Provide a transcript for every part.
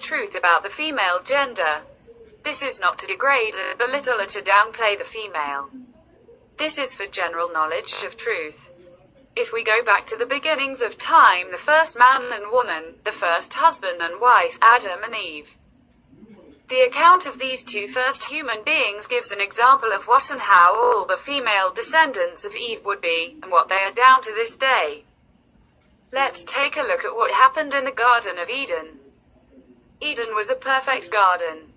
truth about the female gender. This is not to degrade or belittle or to downplay the female. This is for general knowledge of truth. If we go back to the beginnings of time, the first man and woman, the first husband and wife, Adam and Eve. The account of these two first human beings gives an example of what and how all the female descendants of Eve would be, and what they are down to this day. Let's take a look at what happened in the Garden of Eden. Eden was a perfect garden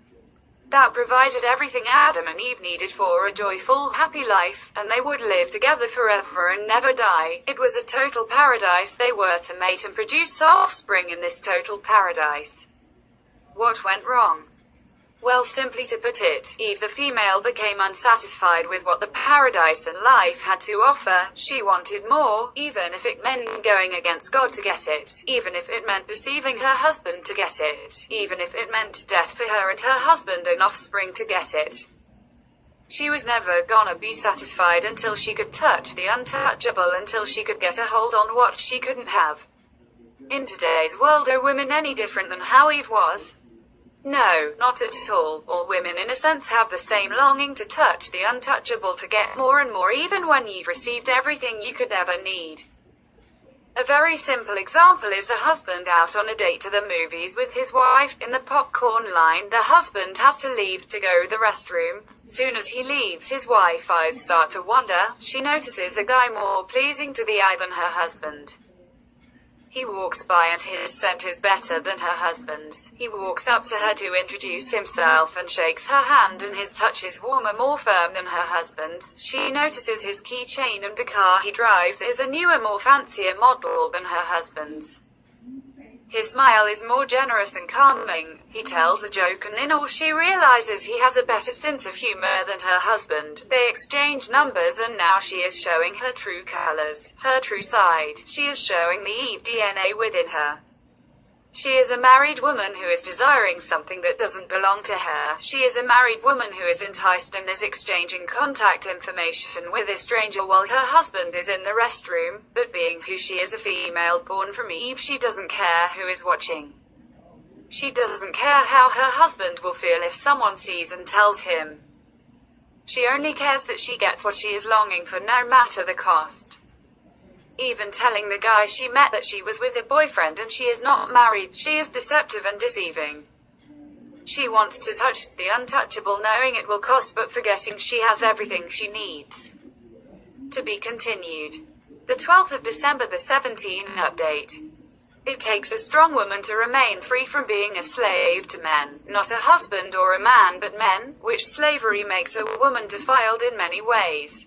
that provided everything Adam and Eve needed for a joyful, happy life, and they would live together forever and never die. It was a total paradise. They were to mate and produce offspring in this total paradise. What went wrong? Well, simply to put it, Eve the female became unsatisfied with what the paradise and life had to offer. She wanted more, even if it meant going against God to get it, even if it meant deceiving her husband to get it, even if it meant death for her and her husband and offspring to get it. She was never gonna be satisfied until she could touch the untouchable, until she could get a hold on what she couldn't have. In today's world, are women any different than how Eve was? No, not at all. All women in a sense have the same longing to touch the untouchable, to get more and more, even when you've received everything you could ever need. A very simple example is a husband out on a date to the movies with his wife. In the popcorn line, the husband has to leave to go to the restroom. Soon as he leaves, his wife's eyes start to wander. She notices a guy more pleasing to the eye than her husband. He walks by and his scent is better than her husband's. He walks up to her to introduce himself and shakes her hand, and his touch is warmer, more firm than her husband's. She notices his keychain and the car he drives is a newer, more fancier model than her husband's. His smile is more generous and calming. He tells a joke, and in all she realizes he has a better sense of humor than her husband. They exchange numbers, and now she is showing her true colors, her true side. She is showing the Eve DNA within her. She is a married woman who is desiring something that doesn't belong to her. She is a married woman who is enticed and is exchanging contact information with a stranger while her husband is in the restroom. But being who she is, a female born from Eve, she doesn't care who is watching. She doesn't care how her husband will feel if someone sees and tells him. She only cares that she gets what she is longing for, no matter the cost. Even telling the guy she met that she was with a boyfriend and she is not married, she is deceptive and deceiving. She wants to touch the untouchable, knowing it will cost, but forgetting she has everything she needs. To be continued. The 12th of December, the 17 update. It takes a strong woman to remain free from being a slave to men, not a husband or a man, but men, which slavery makes a woman defiled in many ways.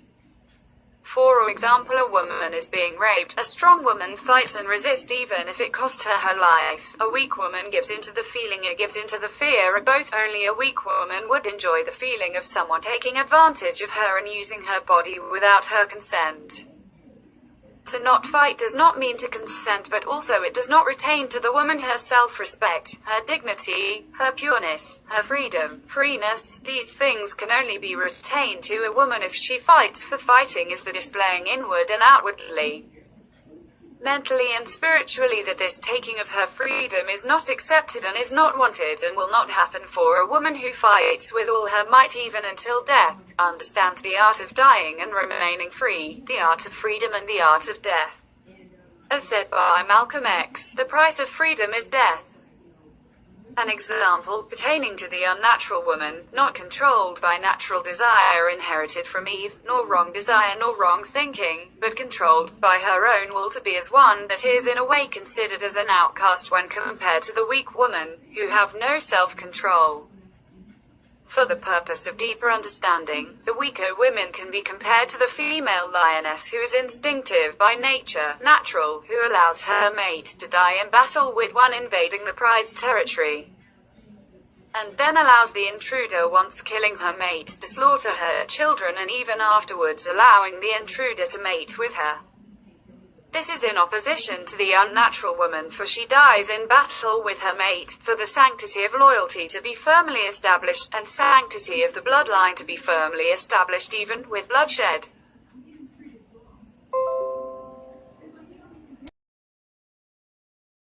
For example, a woman is being raped. A strong woman fights and resists even if it cost her her life. A weak woman gives into the feeling, it gives into the fear of both. Only a weak woman would enjoy the feeling of someone taking advantage of her and using her body without her consent. To not fight does not mean to consent, but also it does not retain to the woman her self-respect, her dignity, her pureness, her freedom, freeness. These things can only be retained to a woman if she fights, for fighting is the displaying inward and outwardly, mentally and spiritually, that this taking of her freedom is not accepted and is not wanted and will not happen. For a woman who fights with all her might even until death, understands the art of dying and remaining free, the art of freedom and the art of death. As said by Malcolm X, the price of freedom is death. An example pertaining to the unnatural woman, not controlled by natural desire inherited from Eve, nor wrong desire nor wrong thinking, but controlled by her own will to be as one that is in a way considered as an outcast when compared to the weak woman, who have no self-control. For the purpose of deeper understanding, the weaker women can be compared to the female lioness who is instinctive by nature, natural, who allows her mate to die in battle with one invading the prized territory, and then allows the intruder, once killing her mate, to slaughter her children, and even afterwards allowing the intruder to mate with her. This is in opposition to the unnatural woman, for she dies in battle with her mate, for the sanctity of loyalty to be firmly established, and sanctity of the bloodline to be firmly established even with bloodshed.